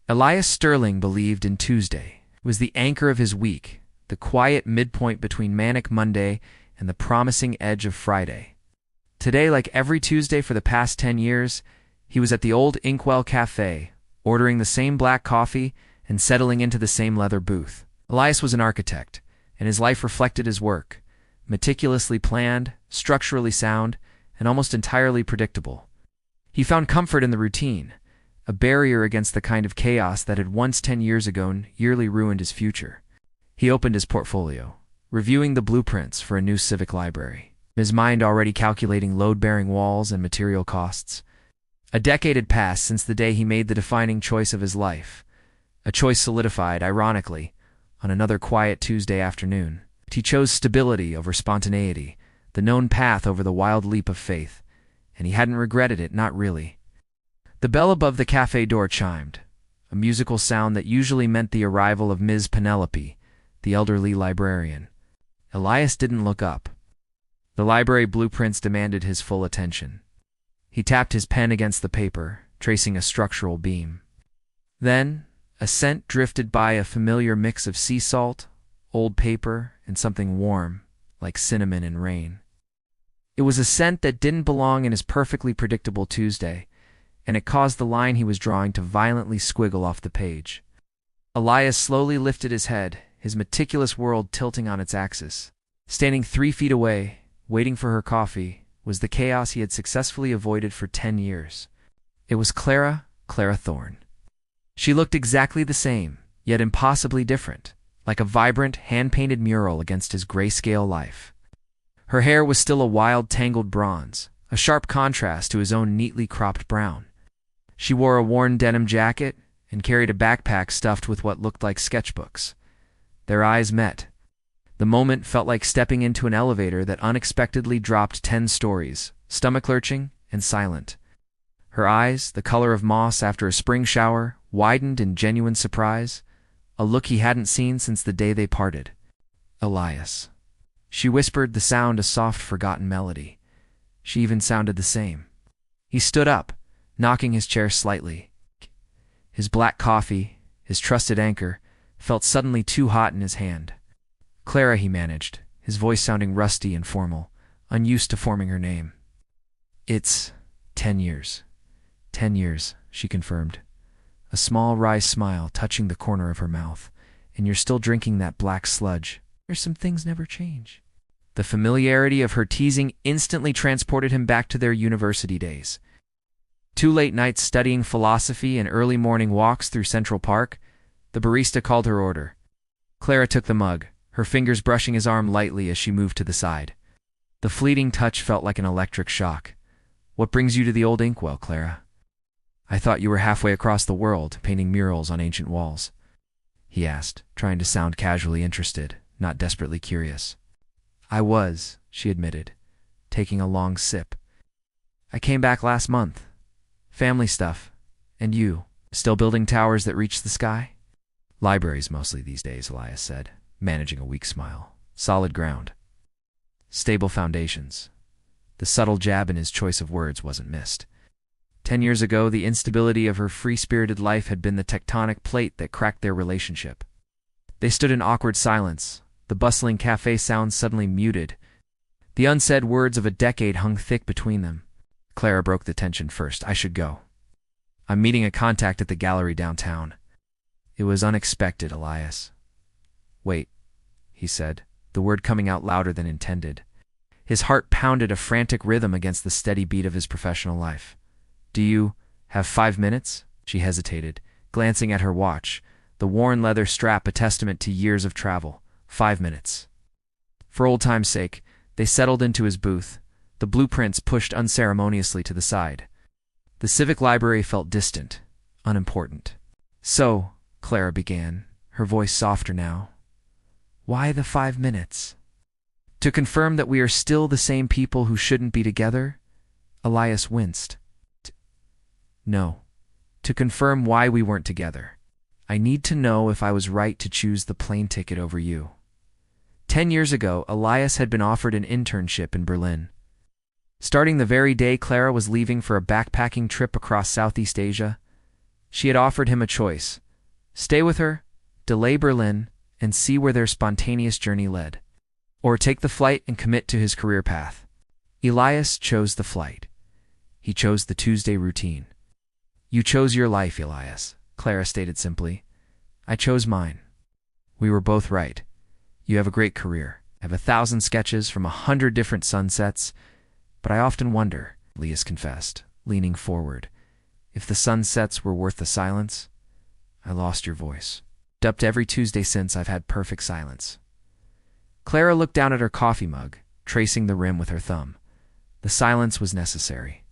Elias Sterling believed in Tuesday. It was the anchor of his week, the quiet midpoint between manic Monday and the promising edge of Friday. Today, like every Tuesday for the past 10 years, he was at the old Inkwell Cafe, ordering the same black coffee and settling into the same leather booth. Elias was an architect, and his life reflected his work, meticulously planned, structurally sound, and almost entirely predictable. He found comfort in the routine, a barrier against the kind of chaos that had once 10 years ago nearly ruined his future. He opened his portfolio, reviewing the blueprints for a new civic library, his mind already calculating load-bearing walls and material costs. A decade had passed since the day he made the defining choice of his life, a choice solidified, ironically, on another quiet Tuesday afternoon. He chose stability over spontaneity, the known path over the wild leap of faith, and he hadn't regretted it, not really. The bell above the cafe door chimed, a musical sound that usually meant the arrival of Ms. Penelope, the elderly librarian. Elias didn't look up. The library blueprints demanded his full attention. He tapped his pen against the paper, tracing a structural beam. Then, a scent drifted by, a familiar mix of sea salt, old paper, and something warm, like cinnamon and rain. It was a scent that didn't belong in his perfectly predictable Tuesday, and it caused the line he was drawing to violently squiggle off the page. Elias slowly lifted his head, his meticulous world tilting on its axis. Standing 3 feet away, waiting for her coffee, was the chaos he had successfully avoided for 10 years. It was Clara Thorne. She looked exactly the same, yet impossibly different, like a vibrant, hand-painted mural against his grayscale life. Her hair was still a wild, tangled bronze, a sharp contrast to his own neatly cropped brown. She wore a worn denim jacket and carried a backpack stuffed with what looked like sketchbooks. Their eyes met. The moment felt like stepping into an elevator that unexpectedly dropped 10 stories, stomach-lurching and silent. Her eyes, the color of moss after a spring shower, widened in genuine surprise, a look he hadn't seen since the day they parted. Elias. She whispered, the sound a soft, forgotten melody. She even sounded the same. He stood up, knocking his chair slightly. His black coffee, his trusted anchor, felt suddenly too hot in his hand. Clara, he managed, his voice sounding rusty and formal, unused to forming her name. It's 10 years. 10 years, she confirmed. A small wry smile touching the corner of her mouth. And you're still drinking that black sludge. There's some things never change. The familiarity of her teasing instantly transported him back to their university days. 2 late nights studying philosophy and early morning walks through Central Park. The barista called her order. Clara took the mug, her fingers brushing his arm lightly as she moved to the side. The fleeting touch felt like an electric shock. What brings you to the old Inkwell, Clara? I thought you were halfway across the world, painting murals on ancient walls, he asked, trying to sound casually interested, not desperately curious. I was, she admitted, taking a long sip. I came back last month. Family stuff. And you, still building towers that reach the sky? Libraries mostly these days, Elias said, managing a weak smile. Solid ground. Stable foundations. The subtle jab in his choice of words wasn't missed. 10 years ago, the instability of her free-spirited life had been the tectonic plate that cracked their relationship. They stood in awkward silence, the bustling cafe sounds suddenly muted. The unsaid words of a decade hung thick between them. Clara broke the tension first. I should go. I'm meeting a contact at the gallery downtown. It was unexpected, Elias. Wait, he said, the word coming out louder than intended. His heart pounded a frantic rhythm against the steady beat of his professional life. Do you have 5 minutes? She hesitated, glancing at her watch, the worn leather strap a testament to years of travel. 5 minutes. For old time's sake, they settled into his booth, the blueprints pushed unceremoniously to the side. The civic library felt distant, unimportant. So, Clara began, her voice softer now. Why the 5 minutes? To confirm that we are still the same people who shouldn't be together? Elias winced. No. To confirm why we weren't together. I need to know if I was right to choose the plane ticket over you. 10 years ago, Elias had been offered an internship in Berlin. Starting the very day Clara was leaving for a backpacking trip across Southeast Asia, She had offered him a choice: stay with her, delay Berlin, and see where their spontaneous journey led, or take the flight and commit to his career path. Elias chose the flight. He chose the Tuesday routine. You chose your life, Elias, Clara stated simply. I chose mine. We were both right. You have a great career. I have 1,000 sketches from 100 different sunsets, but I often wonder, Elias confessed, leaning forward, if the sunsets were worth the silence. I lost your voice. Up to every Tuesday since, I've had perfect silence. Clara looked down at her coffee mug, tracing the rim with her thumb. The silence was necessary.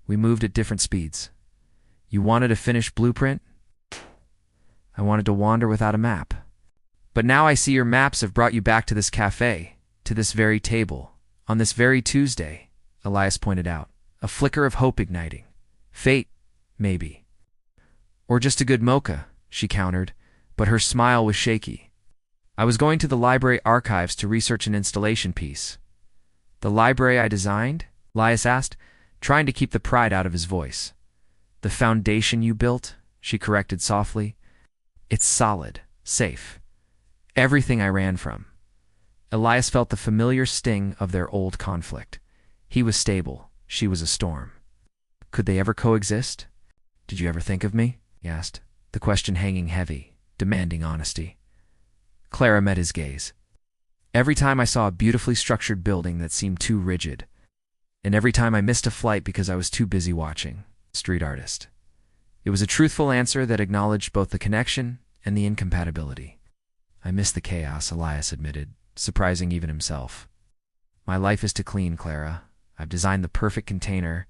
We moved at different speeds. You wanted a finished blueprint? I wanted to wander without a map. But now I see your maps have brought you back to this cafe, to this very table, on this very Tuesday, Elias pointed out, a flicker of hope igniting. Fate, maybe. Or just a good mocha, she countered, but her smile was shaky. I was going to the library archives to research an installation piece. The library I designed? Elias asked, trying to keep the pride out of his voice. The foundation you built, she corrected softly. It's solid, safe. Everything I ran from. Elias felt the familiar sting of their old conflict. He was stable, she was a storm. Could they ever coexist? Did you ever think of me? He asked, the question hanging heavy, demanding honesty. Clara met his gaze. Every time I saw a beautifully structured building that seemed too rigid, and every time I missed a flight because I was too busy watching. Street artist. It was a truthful answer that acknowledged both the connection and the incompatibility. I miss the chaos, Elias admitted, surprising even himself. My life is to clean, Clara. I've designed the perfect container,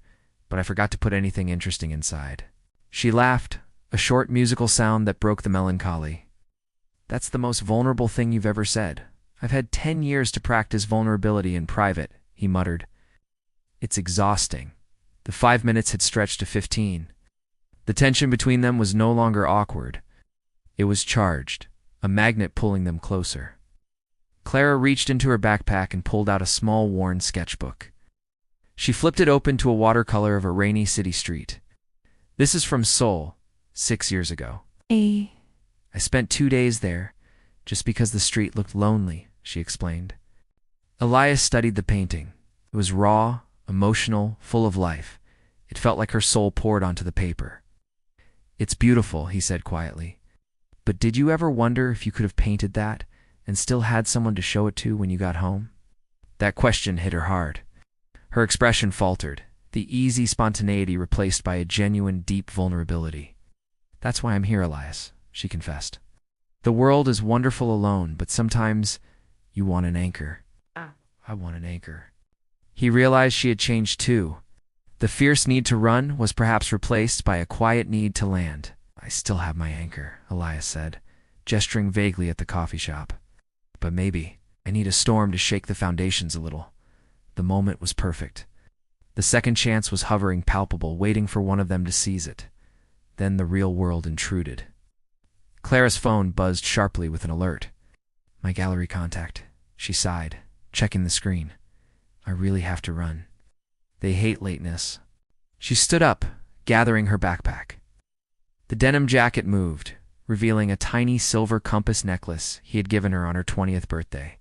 but I forgot to put anything interesting inside. She laughed, a short musical sound that broke the melancholy. That's the most vulnerable thing you've ever said. I've had 10 years to practice vulnerability in private, he muttered. It's exhausting. The 5 minutes had stretched to 15. The tension between them was no longer awkward. It was charged, a magnet pulling them closer. Clara reached into her backpack and pulled out a small worn sketchbook. She flipped it open to a watercolor of a rainy city street. This is from Seoul, 6 years ago. I spent 2 days there, just because the street looked lonely, she explained. Elias studied the painting. It was raw, emotional, full of life. It felt like her soul poured onto the paper. It's beautiful, he said quietly. But did you ever wonder if you could have painted that and still had someone to show it to when you got home? That question hit her hard. Her expression faltered, the easy spontaneity replaced by a genuine, deep vulnerability. That's why I'm here, Elias, she confessed. The world is wonderful alone, but sometimes you want an anchor. I want an anchor. He realized she had changed too. The fierce need to run was perhaps replaced by a quiet need to land. I still have my anchor, Elias said, gesturing vaguely at the coffee shop. But maybe I need a storm to shake the foundations a little. The moment was perfect. The second chance was hovering palpable, waiting for one of them to seize it. Then the real world intruded. Clara's phone buzzed sharply with an alert. My gallery contact, she sighed, checking the screen. I really have to run. They hate lateness. She stood up, gathering her backpack. The denim jacket moved, revealing a tiny silver compass necklace he had given her on her 20th birthday.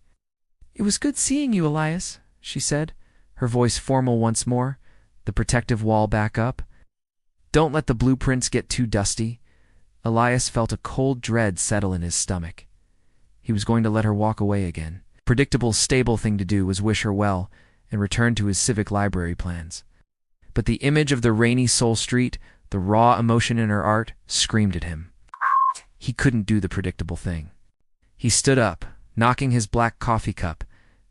It was good seeing you, Elias, she said, her voice formal once more, the protective wall back up. Don't let the blueprints get too dusty. Elias felt a cold dread settle in his stomach. He was going to let her walk away again. Predictable, stable thing to do was wish her well and return to his civic library plans. But the image of the rainy Seoul street, the raw emotion in her art, screamed at him. He couldn't do the predictable thing. He stood up, knocking his black coffee cup,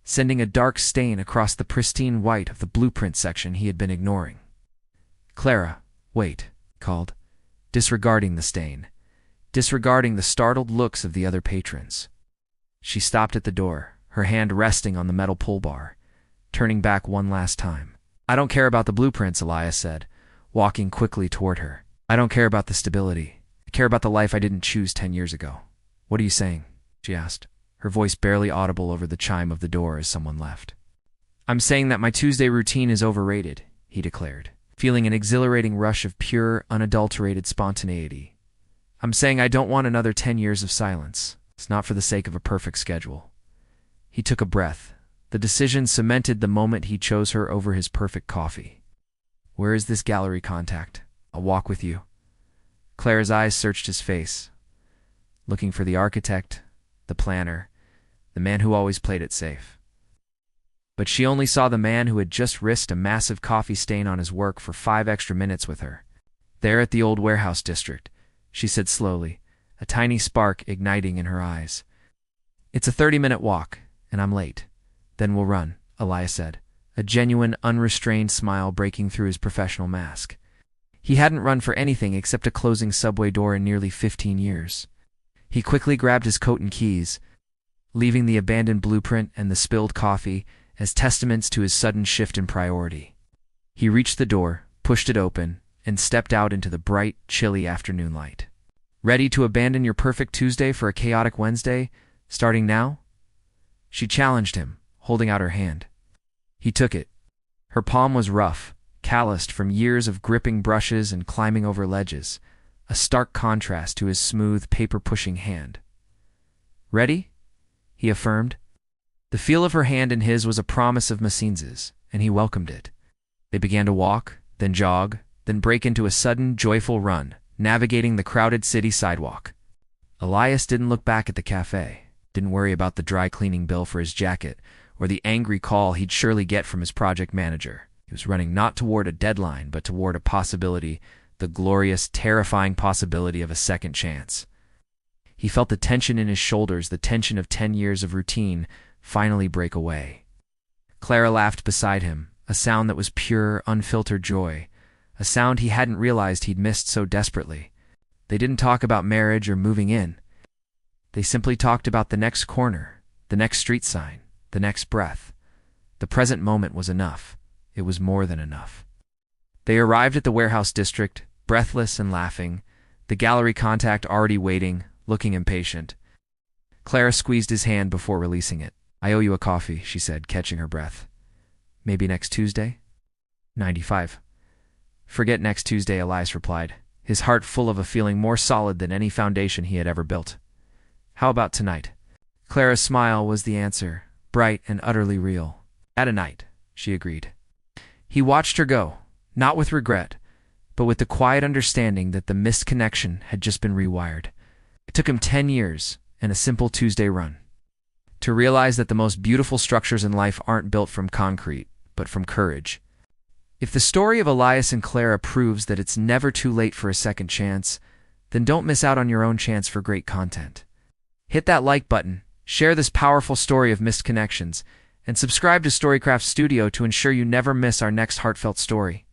sending a dark stain across the pristine white of the blueprint section he had been ignoring. Clara, wait, he called, disregarding the stain, disregarding the startled looks of the other patrons. She stopped at the door, her hand resting on the metal pull bar, turning back one last time. I don't care about the blueprints, Elias said, walking quickly toward her. I don't care about the stability. I care about the life I didn't choose 10 years ago. What are you saying? She asked, her voice barely audible over the chime of the door as someone left. I'm saying that my Tuesday routine is overrated, he declared. feeling an exhilarating rush of pure, unadulterated spontaneity. I'm saying I don't want another 10 years of silence. It's not for the sake of a perfect schedule. He took a breath. The decision cemented the moment he chose her over his perfect coffee. Where is this gallery contact? I'll walk with you. Clara's eyes searched his face, looking for the architect, the planner, the man who always played it safe. But she only saw the man who had just risked a massive coffee stain on his work for 5 extra minutes with her. There at the old warehouse district, she said slowly, a tiny spark igniting in her eyes. It's a 30-minute walk, and I'm late. Then we'll run, Elias said, a genuine, unrestrained smile breaking through his professional mask. He hadn't run for anything except a closing subway door in nearly 15 years. He quickly grabbed his coat and keys, leaving the abandoned blueprint and the spilled coffee as testaments to his sudden shift in priority. He reached the door, pushed it open, and stepped out into the bright, chilly afternoon light. Ready to abandon your perfect Tuesday for a chaotic Wednesday, starting now? She challenged him, holding out her hand. He took it. Her palm was rough, calloused from years of gripping brushes and climbing over ledges, a stark contrast to his smooth, paper-pushing hand. Ready? He affirmed. The feel of her hand in his was a promise of Masinz's, and he welcomed it. They began to walk, then jog, then break into a sudden, joyful run, navigating the crowded city sidewalk. Elias didn't look back at the cafe, didn't worry about the dry cleaning bill for his jacket, or the angry call he'd surely get from his project manager. He was running not toward a deadline, but toward a possibility, the glorious, terrifying possibility of a second chance. He felt the tension in his shoulders, the tension of 10 years of routine, finally break away. Clara laughed beside him, a sound that was pure, unfiltered joy, a sound he hadn't realized he'd missed so desperately. They didn't talk about marriage or moving in. They simply talked about the next corner, the next street sign, the next breath. The present moment was enough. It was more than enough. They arrived at the warehouse district, breathless and laughing, the gallery contact already waiting, looking impatient. Clara squeezed his hand before releasing it. I owe you a coffee, she said, catching her breath. Maybe next Tuesday? 95. Forget next Tuesday, Elias replied, his heart full of a feeling more solid than any foundation he had ever built. How about tonight? Clara's smile was the answer, bright and utterly real. At a night, she agreed. He watched her go, not with regret, but with the quiet understanding that the missed connection had just been rewired. It took him 10 years and a simple Tuesday run to realize that the most beautiful structures in life aren't built from concrete, but from courage. If the story of Elias and Clara proves that it's never too late for a second chance, then don't miss out on your own chance for great content. Hit that like button, share this powerful story of missed connections, and subscribe to Storycraft Studio to ensure you never miss our next heartfelt story.